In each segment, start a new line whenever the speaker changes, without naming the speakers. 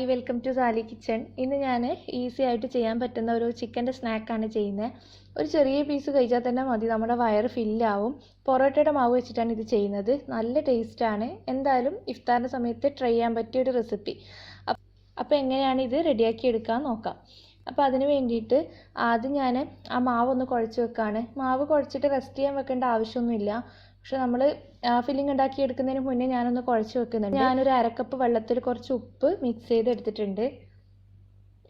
Welcome to Sally kitchen. ഇന്ന് ഞാൻ easy ആയിട്ട് ചെയ്യാൻ പറ്റുന്ന ഒരു ചിക്കൻ്റെ സ്നാക്കാണ് ചെയ്യുന്നത്. ഒരു ചെറിയ പീസ് കഴിച്ചാൽ തന്നെ മതി, നമ്മുടെ വയറ് ഫില്ലാവും. പൊറോട്ടയുടെ മാവ് വെച്ചിട്ടാണ് ഇത് ചെയ്യുന്നത്. നല്ല ടേസ്റ്റാണ്. എന്തായാലും ഇഫ്താറിൻ്റെ സമയത്ത് ട്രൈ ചെയ്യാൻ പറ്റിയ ഒരു റെസിപ്പി. അപ്പോൾ എങ്ങനെയാണ് ഇത് റെഡിയാക്കി എടുക്കാൻ നോക്കാം. അപ്പോൾ അതിന് വേണ്ടിയിട്ട് ആദ്യം ഞാൻ ആ മാവ് ഒന്ന് കുഴച്ച് വെക്കുകയാണ്. മാവ് കുഴച്ചിട്ട് റെസ്റ്റ് ചെയ്യാൻ വെക്കേണ്ട ആവശ്യമൊന്നുമില്ല. പക്ഷെ നമ്മൾ ഫില്ലിംഗ് ഉണ്ടാക്കിയെടുക്കുന്നതിന് മുന്നേ ഞാനൊന്ന് കുഴച്ച് വെക്കുന്നുണ്ട്. ഞാനൊരു അരക്കപ്പ് വെള്ളത്തിൽ കുറച്ച് ഉപ്പ് മിക്സ് ചെയ്തെടുത്തിട്ടുണ്ട്.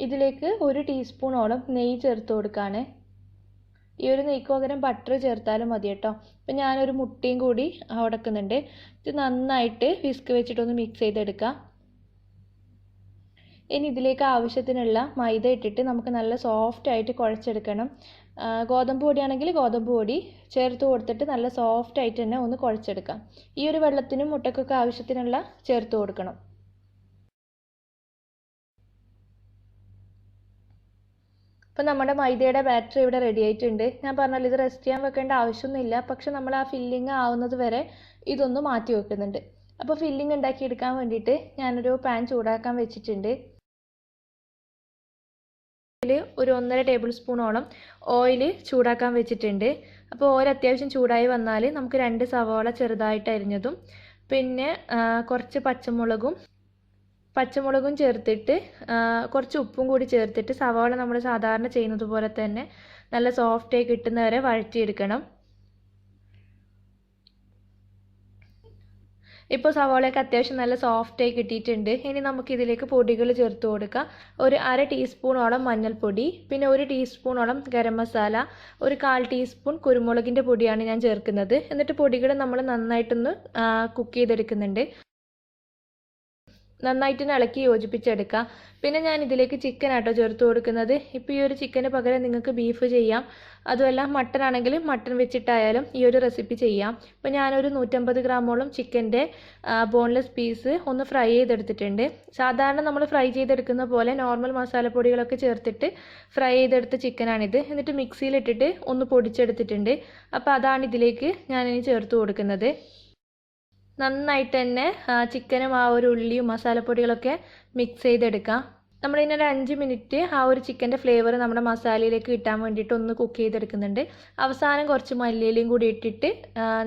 ഇതിലേക്ക് 1 ടീസ്പൂണോളം നെയ്യ് ചേർത്ത് കൊടുക്കുകയാണ്. ഈ ഒരു നെയ്ക്ക് പകരം ബട്ടർ ചേർത്താലും മതി കേട്ടോ. അപ്പം ഞാനൊരു മുട്ടയും കൂടി ഉടക്കുന്നുണ്ട്. ഇത് നന്നായിട്ട് വിസ്ക് വെച്ചിട്ടൊന്ന് മിക്സ് ചെയ്തെടുക്കാം. ഇനി ഇതിലേക്ക് ആവശ്യത്തിനുള്ള മൈദ ഇട്ടിട്ട് നമുക്ക് നല്ല സോഫ്റ്റ് ആയിട്ട് കുഴച്ചെടുക്കണം. ഗോതമ്പ് പൊടിയാണെങ്കിൽ ഗോതമ്പ് പൊടി ചേർത്ത് കൊടുത്തിട്ട് നല്ല സോഫ്റ്റ് ആയിട്ട് തന്നെ ഒന്ന് കുഴച്ചെടുക്കാം. ഈ ഒരു വെള്ളത്തിനും മുട്ടക്കൊക്കെ ആവശ്യത്തിനുള്ള ചേർത്ത് കൊടുക്കണം. അപ്പോൾ നമ്മുടെ മൈദയുടെ ബാറ്റർ ഇവിടെ റെഡി ആയിട്ടുണ്ട്. ഞാൻ പറഞ്ഞാൽ ഇത് റെസ്റ്റ് ചെയ്യാൻ വെക്കേണ്ട ആവശ്യമൊന്നുമില്ല. പക്ഷെ നമ്മൾ ആ ഫില്ലിങ് ആവുന്നത് വരെ ഇതൊന്ന് മാറ്റി വെക്കുന്നുണ്ട്. അപ്പോൾ ഫില്ലിങ് ഉണ്ടാക്കിയെടുക്കാൻ വേണ്ടിയിട്ട് ഞാനൊരു പാൻ ചൂടാക്കാൻ വെച്ചിട്ടുണ്ട്. ഒരു 1.5 ടേബിൾ സ്പൂണോളം ഓയിൽ ചൂടാക്കാൻ വെച്ചിട്ടുണ്ട്. അപ്പോൾ ഓയിൽ അത്യാവശ്യം ചൂടായി വന്നാൽ നമുക്ക് 2 സവാള ചെറുതായിട്ട് അരിഞ്ഞതും പിന്നെ കുറച്ച് പച്ചമുളകും ചേർത്തിട്ട് കുറച്ച് ഉപ്പും കൂടി ചേർത്തിട്ട് സവാള നമ്മൾ സാധാരണ ചെയ്യുന്നത് പോലെ തന്നെ നല്ല സോഫ്റ്റായി കിട്ടുന്നവരെ വഴറ്റിയെടുക്കണം. ഇപ്പോൾ സവാളയൊക്കെ അത്യാവശ്യം നല്ല സോഫ്റ്റായി കിട്ടിയിട്ടുണ്ട്. ഇനി നമുക്കിതിലേക്ക് പൊടികൾ ചേർത്ത് കൊടുക്കാം. ഒരു 1/2 ടീസ്പൂണോളം മഞ്ഞൾപ്പൊടി, പിന്നെ 1 ടീസ്പൂണോളം ഗരം മസാല, ഒരു 1/4 ടീസ്പൂൺ കുരുമുളകിൻ്റെ പൊടിയാണ് ഞാൻ ചേർക്കുന്നത്. എന്നിട്ട് പൊടികൾ നമ്മൾ നന്നായിട്ടൊന്ന് കുക്ക് ചെയ്തെടുക്കുന്നുണ്ട്. നന്നായിട്ട് ഇളക്കി യോജിപ്പിച്ചെടുക്കുക. പിന്നെ ഞാൻ ഇതിലേക്ക് ചിക്കൻ ആട്ടോ ചേർത്ത് കൊടുക്കുന്നത്. ഇപ്പോൾ ഈ ഒരു ചിക്കന് പകരം നിങ്ങൾക്ക് ബീഫ് ചെയ്യാം. അതുമല്ല മട്ടൺ ആണെങ്കിൽ മട്ടൺ വെച്ചിട്ടായാലും ഈ ഒരു റെസിപ്പി ചെയ്യാം. അപ്പോൾ ഞാനൊരു 150 ഗ്രാമോളം ചിക്കൻ്റെ ബോൺലെസ് പീസ് ഒന്ന് ഫ്രൈ ചെയ്തെടുത്തിട്ടുണ്ട്. സാധാരണ നമ്മൾ ഫ്രൈ ചെയ്തെടുക്കുന്ന പോലെ നോർമൽ മസാലപ്പൊടികളൊക്കെ ചേർത്തിട്ട് ഫ്രൈ ചെയ്തെടുത്ത ചിക്കനാണിത്. എന്നിട്ട് മിക്സിയിലിട്ടിട്ട് ഒന്ന് പൊടിച്ചെടുത്തിട്ടുണ്ട്. അപ്പോൾ അതാണ് ഇതിലേക്ക് ഞാനിനി ചേർത്ത് കൊടുക്കുന്നത്. നന്നായിട്ട് തന്നെ ചിക്കനും ആ ഒരു ഉള്ളിയും മസാലപ്പൊടികളൊക്കെ മിക്സ് ചെയ്തെടുക്കാം. നമ്മളിതിനൊരു 5 മിനിറ്റ് ആ ഒരു ചിക്കൻ്റെ ഫ്ലേവർ നമ്മുടെ മസാലയിലേക്ക് കിട്ടാൻ വേണ്ടിയിട്ട് ഒന്ന് കുക്ക് ചെയ്തെടുക്കുന്നുണ്ട്. അവസാനം കുറച്ച് മല്ലിയിലയും കൂടി ഇട്ടിട്ട്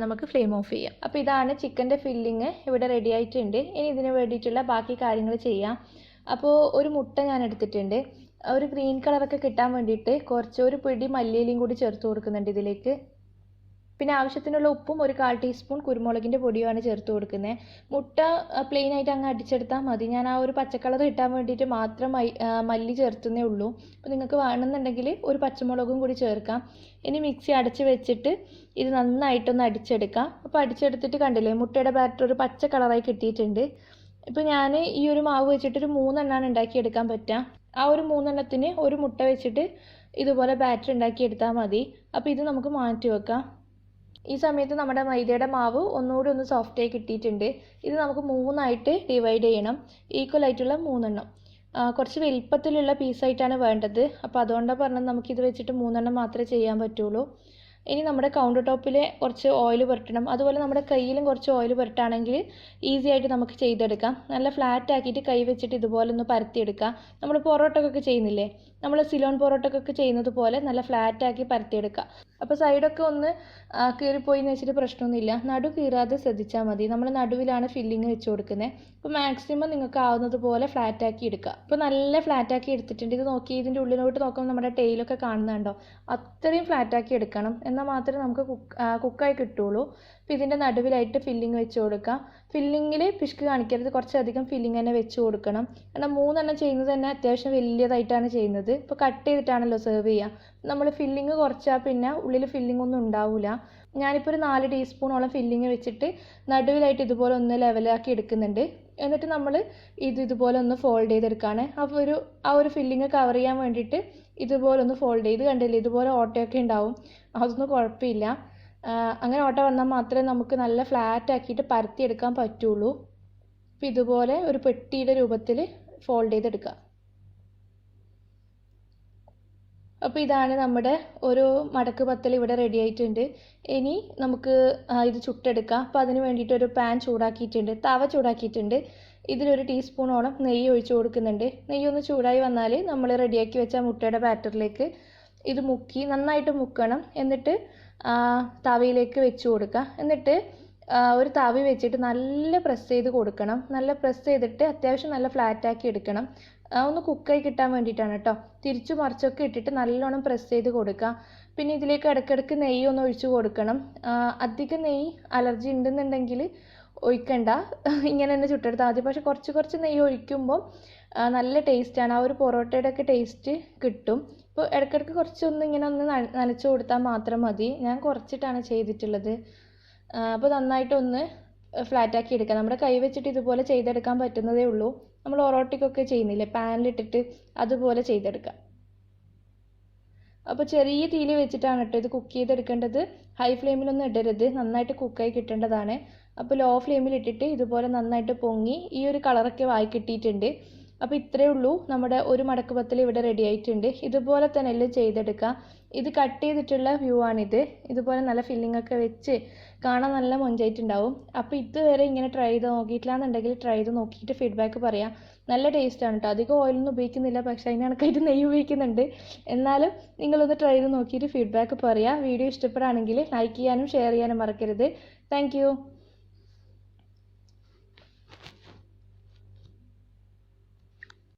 നമുക്ക് ഫ്ലെയിം ഓഫ് ചെയ്യാം. അപ്പോൾ ഇതാണ് ചിക്കൻ്റെ ഫില്ലിങ് ഇവിടെ റെഡി ആയിട്ടുണ്ട്. ഇനി ഇതിന് വേണ്ടിയിട്ടുള്ള ബാക്കി കാര്യങ്ങൾ ചെയ്യാം. അപ്പോൾ ഒരു മുട്ട ഞാൻ എടുത്തിട്ടുണ്ട്. ഒരു ഗ്രീൻ കളറൊക്കെ കിട്ടാൻ വേണ്ടിയിട്ട് ഒരു പിടി മല്ലിയിലയും കൂടി ചേർത്ത് കൊടുക്കുന്നുണ്ട് ഇതിലേക്ക്. പിന്നെ ആവശ്യത്തിനുള്ള ഉപ്പും ഒരു 1/4 ടീസ്പൂൺ കുരുമുളകിൻ്റെ പൊടിയുമാണ് ചേർത്ത് കൊടുക്കുന്നത്. മുട്ട പ്ലെയിൻ ആയിട്ട് അങ്ങ് അടിച്ചെടുത്താൽ മതി. ഞാൻ ആ ഒരു പച്ചക്കളർ കിട്ടാൻ വേണ്ടിയിട്ട് മാത്രം മല്ലി ചേർത്തുന്നേ ഉള്ളൂ. അപ്പോൾ നിങ്ങൾക്ക് വേണമെന്നുണ്ടെങ്കിൽ ഒരു പച്ചമുളകും കൂടി ചേർക്കാം. ഇനി മിക്സി അടച്ച് വെച്ചിട്ട് ഇത് നന്നായിട്ടൊന്ന് അടിച്ചെടുക്കാം. അപ്പോൾ അടിച്ചെടുത്തിട്ട് കണ്ടില്ലേ, മുട്ടയുടെ ബാറ്റർ ഒരു പച്ച കളറായി കിട്ടിയിട്ടുണ്ട്. ഇപ്പോൾ ഞാൻ ഈ ഒരു മാവ് വെച്ചിട്ടൊരു 3 എണ്ണമാണ് ഉണ്ടാക്കിയെടുക്കാൻ പറ്റുക. ആ ഒരു 3 എണ്ണത്തിന് ഒരു മുട്ട വെച്ചിട്ട് ഇതുപോലെ ബാറ്റർ ഉണ്ടാക്കിയെടുത്താൽ മതി. അപ്പോൾ ഇത് നമുക്ക് മാറ്റി വെക്കാം. ഈ സമയത്ത് നമ്മുടെ മൈദയുടെ മാവ് ഒന്നുകൂടി ഒന്ന് സോഫ്റ്റായി കിട്ടിയിട്ടുണ്ട്. ഇത് നമുക്ക് 3 ആയിട്ട് ഡിവൈഡ് ചെയ്യണം. ഈക്വൽ ആയിട്ടുള്ള 3 എണ്ണം. കുറച്ച് വലിപ്പത്തിലുള്ള പീസായിട്ടാണ് വേണ്ടത്. അപ്പോൾ അതുകൊണ്ടാണ് പറഞ്ഞത് നമുക്കിത് വെച്ചിട്ട് 3 എണ്ണം മാത്രമേ ചെയ്യാൻ പറ്റുള്ളൂ. ഇനി നമ്മുടെ കൗണ്ടർ ടോപ്പിൽ കുറച്ച് ഓയിൽ പുരട്ടണം. അതുപോലെ നമ്മുടെ കയ്യിലും കുറച്ച് ഓയിൽ പുരട്ടുകയാണെങ്കിൽ ഈസി ആയിട്ട് നമുക്ക് ചെയ്തെടുക്കാം. നല്ല ഫ്ലാറ്റ് ആക്കിയിട്ട് കൈ വെച്ചിട്ട് ഇതുപോലെ ഒന്ന് പരത്തിയെടുക്കാം. നമ്മൾ പൊറോട്ടക്കൊക്കെ ചെയ്യുന്നില്ലേ, നമ്മൾ സിലോൺ പൊറോട്ടക്കൊക്കെ ചെയ്യുന്നത് പോലെ നല്ല ഫ്ലാറ്റ് ആക്കി പരത്തിയെടുക്കുക. അപ്പോൾ സൈഡൊക്കെ ഒന്ന് കീറിപ്പോയി എന്ന് വെച്ചിട്ട് പ്രശ്നമൊന്നുമില്ല. നടു കീറാതെ ശ്രദ്ധിച്ചാൽ മതി. നമ്മൾ നടുവിലാണ് ഫില്ലിങ് വെച്ച് കൊടുക്കുന്നത്. അപ്പോൾ മാക്സിമം നിങ്ങൾക്ക് ആവുന്നത് പോലെ ഫ്ലാറ്റ് ആക്കി എടുക്കുക. അപ്പോൾ നല്ല ഫ്ലാറ്റ് ആക്കി എടുത്തിട്ടുണ്ട്. ഇത് നോക്കി, ഇതിൻ്റെ ഉള്ളിലോട്ട് നോക്കുമ്പോൾ നമ്മുടെ ടെയിലൊക്കെ കാണുന്നുണ്ടോ, അത്രയും ഫ്ലാറ്റ് ആക്കി എടുക്കണം. എന്നാൽ മാത്രമേ നമുക്ക് കുക്കായി കിട്ടുള്ളൂ. അപ്പോൾ ഇതിൻ്റെ നടുവിലായിട്ട് ഫില്ലിങ് വെച്ച് കൊടുക്കാം. ഫില്ലിങ്ങിൽ പിശുക്ക് കാണിക്കരുത്, കുറച്ചധികം ഫില്ലിങ് തന്നെ വെച്ച് കൊടുക്കണം. കാരണം 3 എണ്ണം ചെയ്യുന്നത് തന്നെ അത്യാവശ്യം വലിയതായിട്ടാണ് ചെയ്യുന്നത്. ഇപ്പോൾ കട്ട് ചെയ്തിട്ടാണല്ലോ സെർവ് ചെയ്യുക. നമ്മൾ ഫില്ലിങ് കുറച്ചാൽ പിന്നെ ഉള്ളിൽ ഫില്ലിംഗ് ഒന്നും ഉണ്ടാവില്ല. ഞാനിപ്പോൾ ഒരു 4 ടീസ്പൂണോളം ഫില്ലിങ് വെച്ചിട്ട് നടുവിലായിട്ട് ഇതുപോലെ ഒന്ന് ലെവലാക്കി എടുക്കുന്നുണ്ട്. എന്നിട്ട് നമ്മൾ ഇതുപോലെ ഒന്ന് ഫോൾഡ് ചെയ്തെടുക്കുകയാണ്. അപ്പോൾ ആ ഒരു ഫില്ലിങ് കവർ ചെയ്യാൻ വേണ്ടിയിട്ട് ഇതുപോലെ ഒന്ന് ഫോൾഡ് ചെയ്ത്, കണ്ടില്ലേ ഇതുപോലെ ഓട്ടയൊക്കെ ഉണ്ടാവും. അതൊന്നും കുഴപ്പമില്ല. അങ്ങനെ ഓട്ട വന്നാൽ മാത്രമേ നമുക്ക് നല്ല ഫ്ലാറ്റ് ആക്കിയിട്ട് പരത്തിയെടുക്കാൻ പറ്റുള്ളൂ. അപ്പോൾ ഇതുപോലെ ഒരു പെട്ടിയുടെ രൂപത്തിൽ ഫോൾഡ് ചെയ്തെടുക്കുക. അപ്പോൾ ഇതാണ് നമ്മുടെ ഒരു മടക്ക് പത്തൽ ഇവിടെ റെഡി ആയിട്ടുണ്ട്. ഇനി നമുക്ക് ഇത് ചുട്ടെടുക്കാം. അപ്പോൾ അതിന് വേണ്ടിയിട്ട് ഒരു പാൻ ചൂടാക്കിയിട്ടുണ്ട്, തവ ചൂടാക്കിയിട്ടുണ്ട്. ഇതിലൊരു ടീസ്പൂണോളം നെയ്യ് ഒഴിച്ച് കൊടുക്കുന്നുണ്ട്. നെയ്യൊന്ന് ചൂടായി വന്നാൽ നമ്മൾ റെഡിയാക്കി വെച്ച മുട്ടയുടെ ബാറ്ററിലേക്ക് ഇത് മുക്കി നന്നായിട്ട് മുക്കണം. എന്നിട്ട് തവയിലേക്ക് വെച്ച് കൊടുക്കുക. എന്നിട്ട് ഒരു തവി വെച്ചിട്ട് നല്ല പ്രസ് ചെയ്ത് കൊടുക്കണം. നല്ല പ്രസ് ചെയ്തിട്ട് അത്യാവശ്യം നല്ല ഫ്ലാറ്റാക്കി എടുക്കണം. ഒന്ന് കുക്കായി കിട്ടാൻ വേണ്ടിയിട്ടാണ് കേട്ടോ. തിരിച്ചു മറിച്ചൊക്കെ ഇട്ടിട്ട് നല്ലോണം പ്രസ് ചെയ്ത് കൊടുക്കുക. പിന്നെ ഇതിലേക്ക് ഇടയ്ക്കിടയ്ക്ക് നെയ്യ് ഒന്ന് ഒഴിച്ച് കൊടുക്കണം. അധികം നെയ്യ് അലർജി ഉണ്ടെന്നുണ്ടെങ്കിൽ ഒഴിക്കണ്ട, ഇങ്ങനെ തന്നെ ചുട്ടെടുത്താൽ മതി. പക്ഷെ കുറച്ച് നെയ്യ് ഒഴിക്കുമ്പോൾ നല്ല ടേസ്റ്റാണ്. ആ ഒരു പൊറോട്ടയുടെ ഒക്കെ ടേസ്റ്റ് കിട്ടും. ഇപ്പോൾ ഇടയ്ക്കിടയ്ക്ക് കുറച്ചൊന്ന് ഇങ്ങനെ ഒന്ന് നനച്ച് കൊടുത്താൽ മാത്രം മതി. ഞാൻ കുറച്ചിട്ടാണ് ചെയ്തിട്ടുള്ളത്. അപ്പോൾ നന്നായിട്ടൊന്ന് ഫ്ലാറ്റാക്കി എടുക്കുക. നമ്മുടെ കൈ വെച്ചിട്ട് ഇതുപോലെ ചെയ്തെടുക്കാൻ പറ്റുന്നതേ ഉള്ളൂ. നമ്മൾ ഒറോട്ടിക്കൊക്കെ ചെയ്യുന്നില്ലേ, പാനിലിട്ടിട്ട് അതുപോലെ ചെയ്തെടുക്കുക. അപ്പോൾ ചെറിയ തീയിൽ വെച്ചിട്ടാണ് കേട്ടോ ഇത് കുക്ക് ചെയ്തെടുക്കേണ്ടത്. ഹൈ ഫ്ലെയിമിലൊന്നും ഇടരുത്, നന്നായിട്ട് കുക്കായി കിട്ടേണ്ടതാണ്. അപ്പോൾ ലോ ഫ്ലെയിമിൽ ഇട്ടിട്ട് ഇതുപോലെ നന്നായിട്ട് പൊങ്ങി ഈ ഒരു കളറൊക്കെ വായി കിട്ടിയിട്ടുണ്ട്. അപ്പോൾ ഇത്രയേ ഉള്ളൂ, നമ്മുടെ ഒരു മടക്ക് പത്തൽ ഇവിടെ റെഡി ആയിട്ടുണ്ട്. ഇതുപോലെ തന്നെ എല്ലാം ചെയ്തെടുക്കുക. ഇത് കട്ട് ചെയ്തിട്ടുള്ള വ്യൂ ആണിത്. ഇതുപോലെ നല്ല ഫില്ലിംഗ് ഒക്കെ വെച്ച് കാണാൻ നല്ല മൊഞ്ചായിട്ടുണ്ടാവും. അപ്പോൾ ഇതുവരെ ഇങ്ങനെ ട്രൈ ചെയ്ത് നോക്കിയിട്ടില്ലാന്നുണ്ടെങ്കിൽ ട്രൈ ചെയ്ത് നോക്കിയിട്ട് ഫീഡ്ബാക്ക് പറയാം. നല്ല ടേസ്റ്റാണ് കേട്ടോ. അധികം ഓയിലൊന്നും ഉപയോഗിക്കുന്നില്ല, പക്ഷേ അതിന് കണക്കായിട്ട് നെയ്യ് ഉപയോഗിക്കുന്നുണ്ട്. എന്നാലും നിങ്ങളൊന്ന് ട്രൈ ചെയ്ത് നോക്കിയിട്ട് ഫീഡ്ബാക്ക് പറയാം. വീഡിയോ ഇഷ്ടപ്പെടുകയാണെങ്കിൽ ലൈക്ക് ചെയ്യാനും ഷെയർ ചെയ്യാനും മറക്കരുത്. താങ്ക്